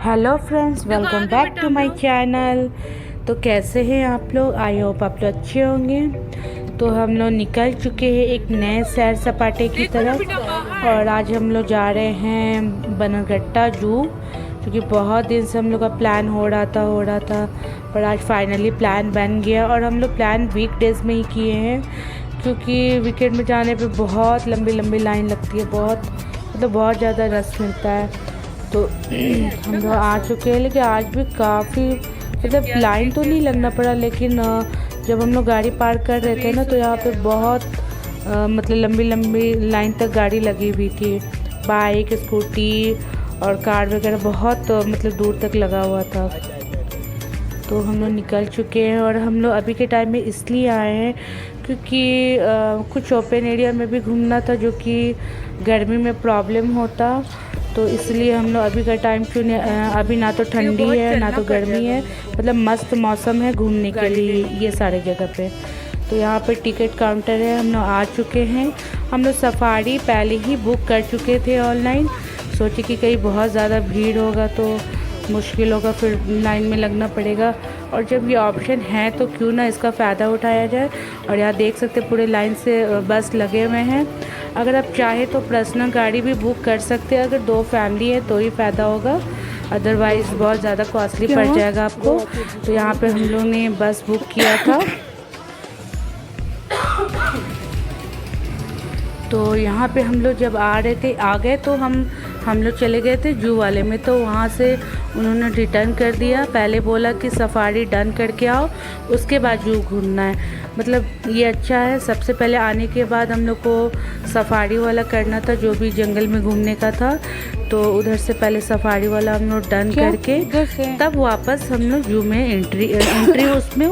Hello friends, welcome back to my channel. तो कैसे हैं आप लोग? आई होप आप लोग अच्छे होंगे। तो हम लोग निकल चुके हैं एक नए सैर सपाटे की तरफ और आज हम लोग जा रहे हैं बन्नगट्टा जू, क्योंकि बहुत दिन से हम लोग का प्लान हो रहा था पर आज फाइनली प्लान बन गया। और हम लोग प्लान वीकडेज़ में ही किए हैं, क्योंकि वीकेंड में जाने पे बहुत लंबी लंबी लाइन लगती है, बहुत ज़्यादा रश मिलता है। तो हम लोग आ चुके हैं, लेकिन आज भी काफ़ी लाइन तो नहीं लगना पड़ा, लेकिन जब हम लोग गाड़ी पार्क कर रहे थे ना, तो यहाँ पे बहुत लंबी लंबी लाइन तक गाड़ी लगी हुई थी। बाइक, स्कूटी और कार वगैरह बहुत दूर तक लगा हुआ था। तो हम लोग निकल चुके हैं और हम लोग अभी के टाइम में इसलिए आए हैं क्योंकि कुछ ओपन एरिया में भी घूमना था, जो कि गर्मी में प्रॉब्लम होता। तो इसलिए हम लोग अभी का टाइम क्यों नहीं, अभी ना तो ठंडी है ना तो गर्मी है, मस्त मौसम है घूमने के लिए ये सारे जगह पे। तो यहाँ पे टिकट काउंटर है, हम लोग आ चुके हैं। हम लोग सफारी पहले ही बुक कर चुके थे ऑनलाइन, सोचे कि कहीं बहुत ज़्यादा भीड़ होगा तो मुश्किल होगा, फिर लाइन में लगना पड़ेगा। और जब ये ऑप्शन है तो क्यों ना इसका फ़ायदा उठाया जाए। और यहाँ देख सकते पूरे लाइन से बस लगे हुए हैं। अगर आप चाहे तो पर्सनल गाड़ी भी बुक कर सकते हैं, अगर 2 फैमिली है तो ही फ़ायदा होगा, अदरवाइज़ बहुत ज़्यादा कॉस्टली पड़ जाएगा आपको। तो यहाँ पे हम लोग ने बस बुक किया था। तो यहाँ पे हम लोग जब आ गए तो हम लोग चले गए थे जू वाले में। तो वहाँ से उन्होंने रिटर्न कर दिया, पहले बोला कि सफारी डन करके आओ, उसके बाद जू घूमना है। ये अच्छा है, सबसे पहले आने के बाद हम लोग को सफारी वाला करना था, जो भी जंगल में घूमने का था। तो उधर से पहले सफारी वाला हम लोग डन करके तब वापस हम लोग जू में एंट्री उसमें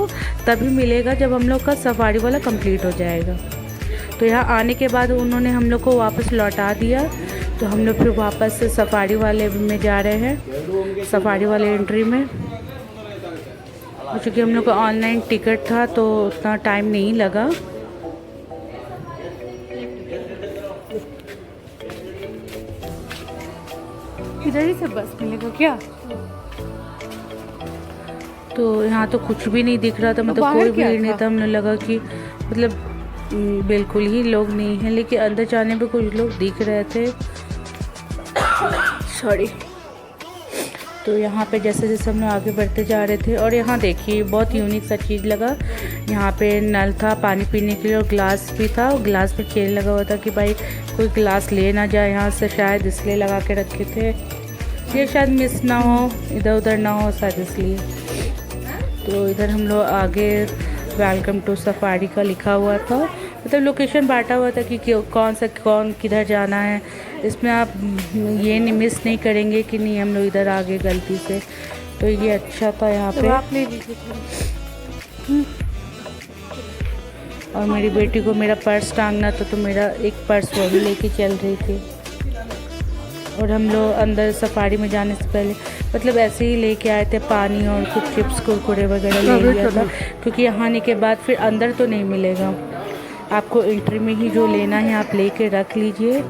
तभी मिलेगा जब हम लोग का सफारी वाला कंप्लीट हो जाएगा। तो यहाँ आने के बाद उन्होंने हम लोग को वापस लौटा दिया। तो हम लोग फिर वापस से सफारी वाले में जा रहे हैं, सफारी वाले एंट्री में। क्योंकि हम लोग का ऑनलाइन टिकट था तो उतना टाइम नहीं लगा। इधर ही से बस मिलेगा क्या? तो यहाँ तो कुछ भी नहीं दिख रहा था, कोई भीड़ नहीं था। हमने लगा कि बिल्कुल ही लोग नहीं हैं, लेकिन अंदर जाने पे कुछ लोग दिख रहे थे। सॉरी। तो यहाँ पे जैसे जैसे हम लोग आगे बढ़ते जा रहे थे, और यहाँ देखिए बहुत यूनिक सा चीज़ लगा। यहाँ पे नल था पानी पीने के लिए और ग्लास भी था, और ग्लास पे चेन लगा हुआ था कि भाई कोई ग्लास ले ना जाए यहाँ से, शायद इसलिए लगा के रखे थे, ये शायद मिस ना हो, इधर उधर ना हो शायद इसलिए। तो इधर हम लोग आगे वेलकम टू सफारी का लिखा हुआ था, लोकेशन बांटा हुआ था कि कौन किधर जाना है। इसमें आप ये मिस नहीं करेंगे कि नहीं हम लोग इधर आगे गलती से। तो ये अच्छा था यहाँ पे। और मेरी बेटी को मेरा पर्स टांगना था, तो मेरा एक पर्स वो भी लेके चल रही थी। और हम लोग अंदर सफारी में जाने से पहले ऐसे ही लेके आए थे पानी और कुछ चिप्स कुरकुरे वगैरह ले लिया था, क्योंकि यहाँ आने के बाद फिर अंदर तो नहीं मिलेगा, आपको एंट्री में ही जो लेना है आप लेके रख लीजिए,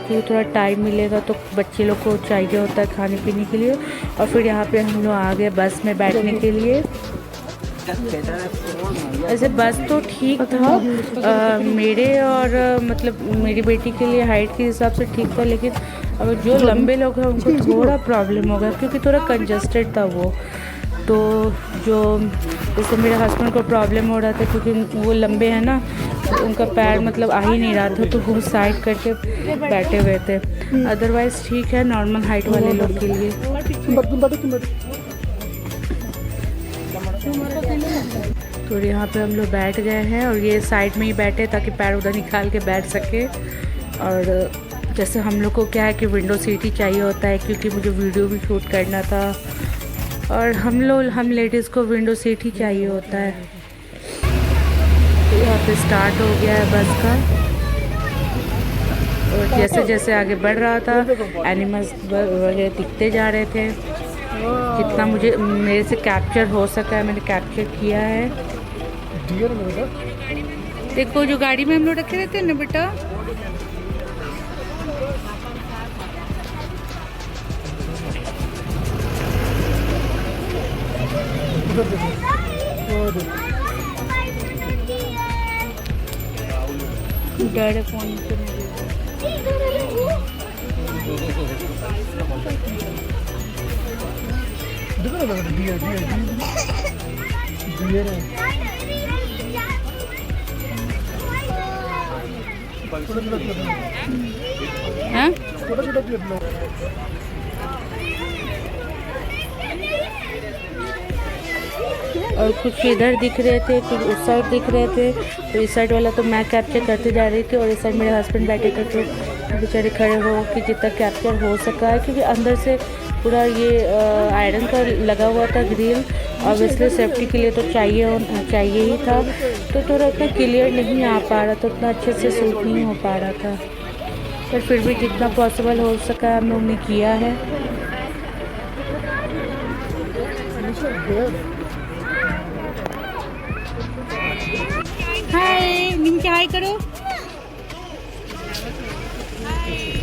तो थोड़ा टाइम मिलेगा। तो बच्चे लोग को चाहिए होता है खाने पीने के लिए। और फिर यहाँ पे हम लोग आ गए बस में बैठने के लिए। ऐसे बस तो ठीक था, मेरे और मेरी बेटी के लिए हाइट के हिसाब से ठीक था, लेकिन अब जो लंबे लोग हैं उनको थोड़ा प्रॉब्लम होगा, क्योंकि थोड़ा कंजस्टेड था वो। तो जो जैसे मेरे हस्बैंड को प्रॉब्लम हो रहा था, क्योंकि वो लंबे हैं ना, तो उनका पैर आ ही नहीं रहा था, तो वो साइड करके बैठे हुए थे। अदरवाइज़ ठीक है नॉर्मल हाइट वाले लोग के लिए। तो यहाँ पे हम लोग बैठ गए हैं, और ये साइड में ही बैठे ताकि पैर उधर निकाल के बैठ सके। और जैसे हम लोग को क्या है कि विंडो सीट ही चाहिए होता है, क्योंकि मुझे वीडियो भी शूट करना था, और हम लेडीज़ को विंडो सीट ही चाहिए होता है। तो यहाँ पे स्टार्ट हो गया है बस का। और जैसे जैसे आगे बढ़ रहा था एनिमल्स वगैरह दिखते जा रहे थे। जितना मेरे से कैप्चर हो सका है मैंने कैप्चर किया है। देखो जो गाड़ी में हम लोग रखे रहते हैं ना बेटा, डर फोन और कुछ इधर दिख रहे थे, कुछ उस साइड दिख रहे थे। तो इस साइड वाला तो मैं कैप्चर करते जा रही थी और इस साइड मेरे हस्बैंड बैठे थे, तो बेचारे खड़े हो कि जितना कैप्चर हो सका है, क्योंकि अंदर से पूरा ये आयरन का लगा हुआ था ग्रिल। ऑब्वियसली सेफ्टी के लिए तो चाहिए ही था। तो थोड़ा उतना क्लियर नहीं आ पा रहा था, उतना अच्छे से शूट नहीं हो पा रहा था, पर फिर भी जितना पॉसिबल हो सका हम लोग ने किया है। हाय निमके हाय करो।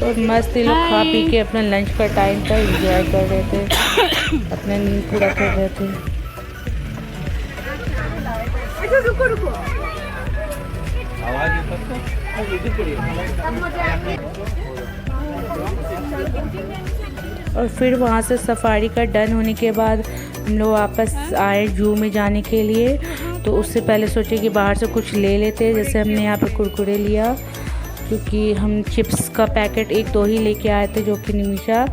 और मस्त ये लोग खा पी के अपना लंच का टाइम था एंजॉय कर रहे थे, अपने नींद पूरा कर रहे थे। रुको और फिर वहाँ से सफारी का डन होने के बाद हम लोग वापस आए जू में जाने के लिए। तो उससे पहले सोचे कि बाहर से कुछ ले लेते, जैसे हमने यहाँ पे कुरकुरे लिया, क्योंकि हम चिप्स का पैकेट 1-2 ही लेके आए थे, जो कि निमिषा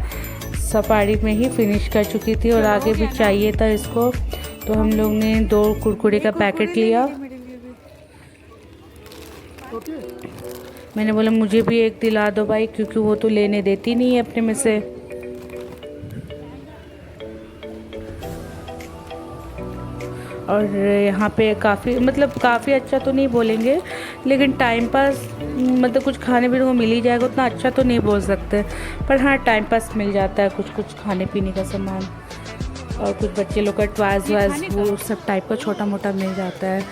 सफारी में ही फिनिश कर चुकी थी और आगे भी चाहिए था इसको। तो हम लोग ने 2 कुरकुरे का पैकेट लिया। मैंने बोला मुझे भी एक दिला दो भाई, क्योंकि वो तो लेने देती नहीं है अपने में से। और यहाँ पे काफ़ी अच्छा तो नहीं बोलेंगे, लेकिन टाइम पास मतलब कुछ खाने पीने को मिल ही जाएगा, उतना अच्छा तो नहीं बोल सकते, पर हाँ टाइम पास मिल जाता है कुछ खाने पीने का सामान और कुछ बच्चे लोग का टॉयज़ वायज़ वो सब टाइप का छोटा मोटा मिल जाता है।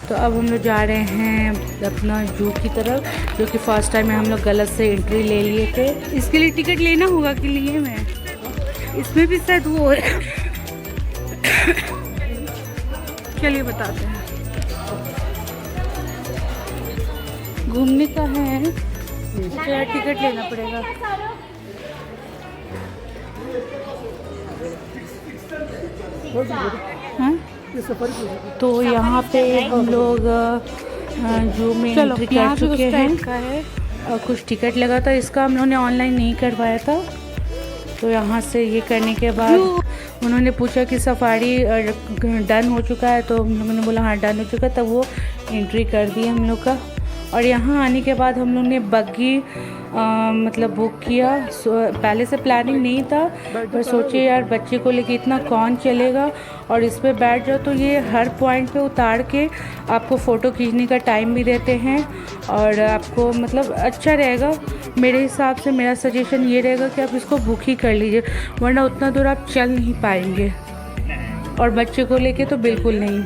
तो अब हम लोग जा रहे हैं अपना जू की तरफ, जो कि फर्स्ट टाइम में हम लोग गलत से एंट्री ले लिए थे। इसके लिए टिकट लेना होगा कि लिए मैं इसमें भी शायद वो चलिए बताते हैं। घूमने का है या टिकट लेना पड़ेगा? हाँ? तो यहाँ पे हम लोग जू में एंट्री कर चुके हैं और कुछ टिकट लगा था, इसका हम लोगों ने ऑनलाइन नहीं करवाया था। तो यहाँ से ये करने के बाद उन्होंने पूछा कि सफारी डन हो चुका है, तो हम लोगों ने बोला हाँ डन हो चुका है, तब वो एंट्री कर दी हम लोग का। और यहाँ आने के बाद हम लोग ने बग्गी मतलब बुक किया। पहले से प्लानिंग नहीं था, पर सोचे यार बच्चे को लेके इतना कौन चलेगा, और इस पर बैठ जाओ तो ये हर पॉइंट पे उतार के आपको फ़ोटो खींचने का टाइम भी देते हैं और आपको मतलब अच्छा रहेगा। मेरे हिसाब से मेरा सजेशन ये रहेगा कि आप इसको बुक ही कर लीजिए, वरना उतना दूर आप चल नहीं पाएंगे, और बच्चे को लेके तो बिल्कुल नहीं।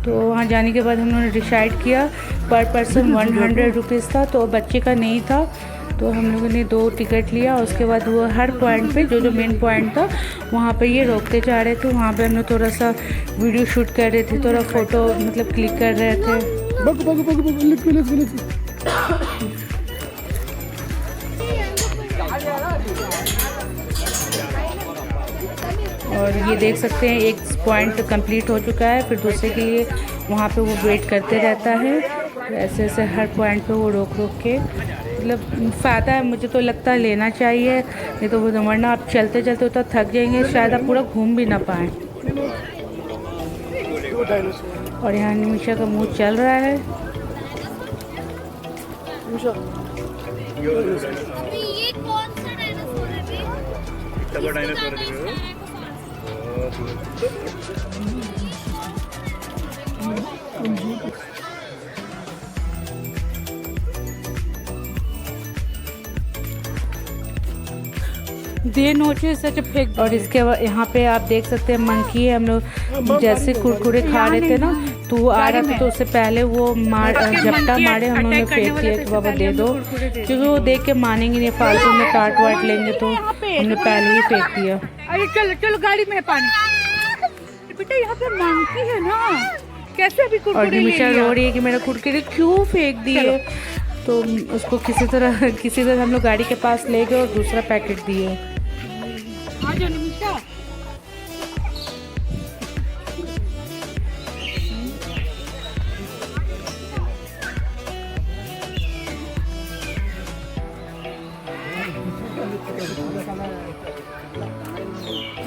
तो वहाँ जाने के बाद हम लोगों ने डिसाइड किया पर पर्सन 100 रुपीज़ था, तो बच्चे का नहीं था, तो हम लोगों ने 2 टिकट लिया। उसके बाद वो हर पॉइंट पे जो मेन पॉइंट था वहाँ पे ये रोकते जा रहे थे, वहाँ पे हम लोग थोड़ा सा वीडियो शूट कर रहे थे, थोड़ा फ़ोटो मतलब क्लिक कर रहे थे। और ये देख सकते हैं एक पॉइंट कंप्लीट हो चुका है, फिर दूसरे के लिए वहाँ पे वो वेट करते रहता है। तो ऐसे ऐसे हर पॉइंट पे वो रोक के मतलब फ़ायदा है, मुझे तो लगता है लेना चाहिए, नहीं तो वो वरना आप चलते चलते उतना थक जाएंगे, शायद आप पूरा घूम भी ना पाएँ। और यहाँ निमिषा का मुँह चल रहा है। ये कौन सा डायनासोर है? दे नोचे सच फेंक। और इसके बाद यहाँ पे आप देख सकते हैं मंकी है। हम लोग जैसे कुरकुरे खा रहे थे ना, तो वो आ रहा था, तो उससे पहले वो झपटा मारे, हम लोगने फेंक दिया कि बाबा दे दो, क्योंकि वो देख के मानेंगे नहीं, फालतू में काट वाट लेंगे, तो हमने पहले ही फेंक दिया। अरे चलो चलो गाड़ी में पानी बेटा यहाँ पे मंकी है ना, कैसे अभी और कुरकुरे ले निमिषा लिया? रो रही है कि मेरा कुरकुरे क्यों फेंक दिए। तो उसको किसी तरह हम लोग गाड़ी के पास ले गए और दूसरा पैकेट दिए। आ जाओ निमिषा।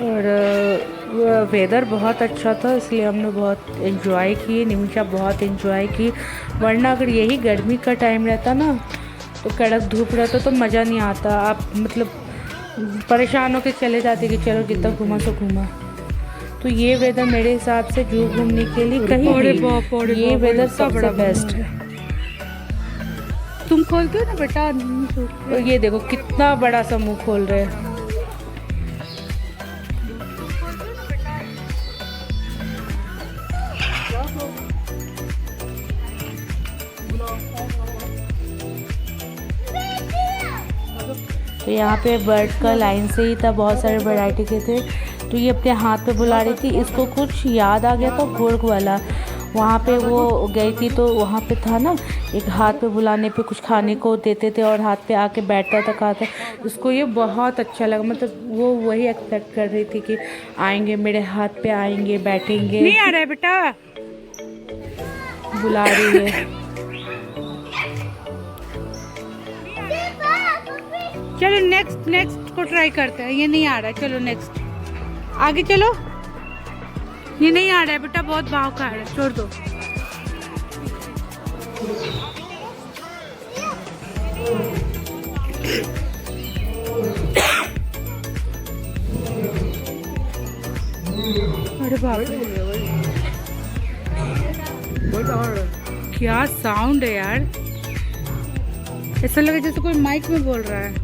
और वेदर बहुत अच्छा था, इसलिए हमने बहुत एंजॉय किए। निमिषा बहुत एंजॉय की, वरना अगर यही गर्मी का टाइम रहता ना तो कड़क धूप रहता तो मज़ा नहीं आता। आप मतलब परेशान होकर चले जाते कि चलो जितना घूमा सो घूमा। तो ये वेदर मेरे हिसाब से जू घूमने के लिए कहीं भी ये वेदर सबसे बेस्ट है। तुम खोलते हो ना बेटा। और ये देखो कितना बड़ा सा मुंह खोल रहे हैं। तो यहाँ पे बर्ड का लाइन से ही था, बहुत सारे वैरायटी के थे। तो ये अपने हाथ पे बुला रही थी, इसको कुछ याद आ गया था गोर्ग वाला। वहाँ पे वो गई थी तो वहाँ पे था ना एक हाथ पे बुलाने पे कुछ खाने को देते थे और हाथ पे आके बैठता था खाता। इसको ये बहुत अच्छा लगा, मतलब वो वही एक्सपेक्ट कर रही थी कि आएंगे मेरे हाथ पे, आएंगे बैठेंगे। नहीं आ रहा है बेटा, बुला रही है। चलो नेक्स्ट को ट्राई करते हैं। ये नहीं आ रहा है, चलो नेक्स्ट आगे चलो। ये नहीं आ रहा है बेटा, बहुत भाव का आ रहा है, छोड़ दो। अरे बाप रे, क्या साउंड है यार, ऐसा लगा जैसे कोई माइक में बोल रहा है।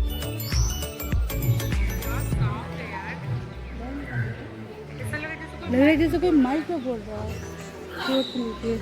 लग रहा है जैसे कोई माइक में बोल रहा है। सोच लीजिए।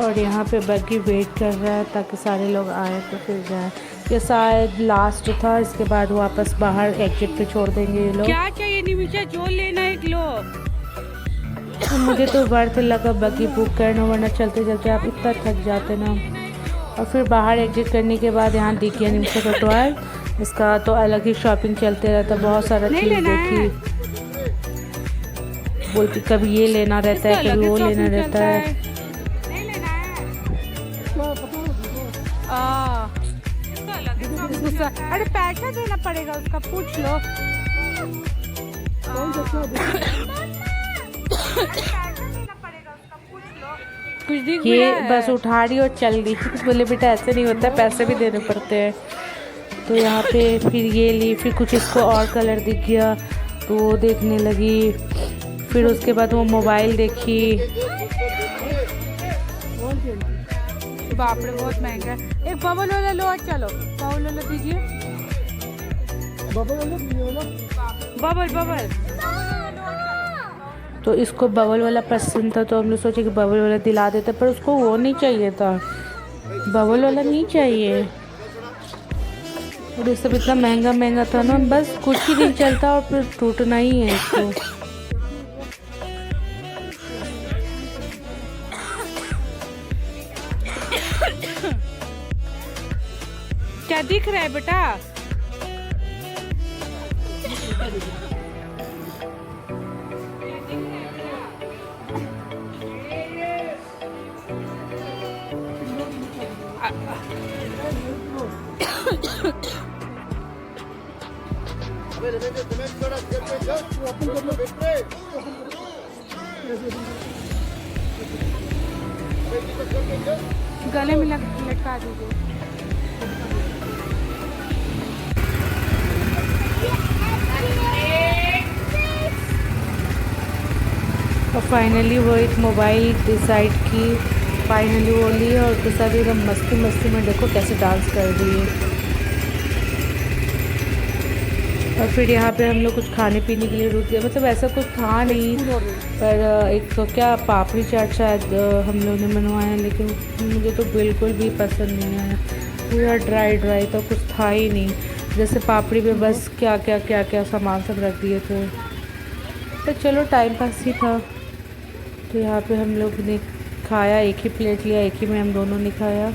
और यहाँ पे बग्गी वेट कर रहा है ताकि सारे लोग आए तो फिर जाए। ये शायद लास्ट था, इसके बाद वापस बाहर एग्जिट पे छोड़ देंगे ये लोग। क्या चाहिए निमिषा, जो लेना है एक लो। तो मुझे तो वर्थ लगा बग्गी बुक करना, वरना चलते चलते आप इतना थक जाते ना। और फिर बाहर एग्जिट करने के बाद यहाँ दिख गया निमिषा का टॉय। इसका तो अलग ही शॉपिंग चलते रहता, बहुत सारा चीज़ देखी। बोलती कभी ये लेना रहता है, कभी वो लेना रहता है। अरे पैसा देना पड़ेगा उसका, पूछ लो। कुछ दिख ये रहा है? बस उठा रही और चल दी। बोले बेटा ऐसे नहीं होता है, पैसे भी देने पड़ते हैं। तो यहाँ पे फिर ये ली, फिर कुछ इसको और कलर दिख गया तो वो देखने लगी। फिर उसके बाद वो मोबाइल देखी। बाप रे बहुत महंगा है। एक बबल वाला लो, चलो बबल वाला दीजिए। बबल तो इसको बबल वाला पसंद था तो हम लोग सोचे कि बबल वाला दिला देते, पर उसको वो नहीं चाहिए था, बबल वाला नहीं चाहिए। और ये सब इतना महंगा था ना, बस कुछ ही दिन चलता और फिर टूटना ही है इसको। क्या दिख रहा है बेटा? गले में लटका दीजिए। फाइनली वो एक मोबाइल डिसाइड की, फाइनली वो ली और उसके साथ एकदम मस्ती मस्ती में देखो कैसे डांस कर रही है। और फिर यहाँ पे हम लोग कुछ खाने पीने के लिए रुक गए, मतलब ऐसा कुछ था नहीं, पर एक तो क्या पापड़ी चाट शायद हम लोग ने बनवाया, लेकिन मुझे तो बिल्कुल भी पसंद नहीं आया, पूरा ड्राई ड्राई, तो कुछ था ही नहीं। जैसे पापड़ी में बस क्या क्या क्या क्या सामान सब रख दिए थे, तो चलो टाइम पास ही था। तो यहाँ पे हम लोग ने खाया, एक ही प्लेट लिया, एक ही में हम दोनों ने खाया।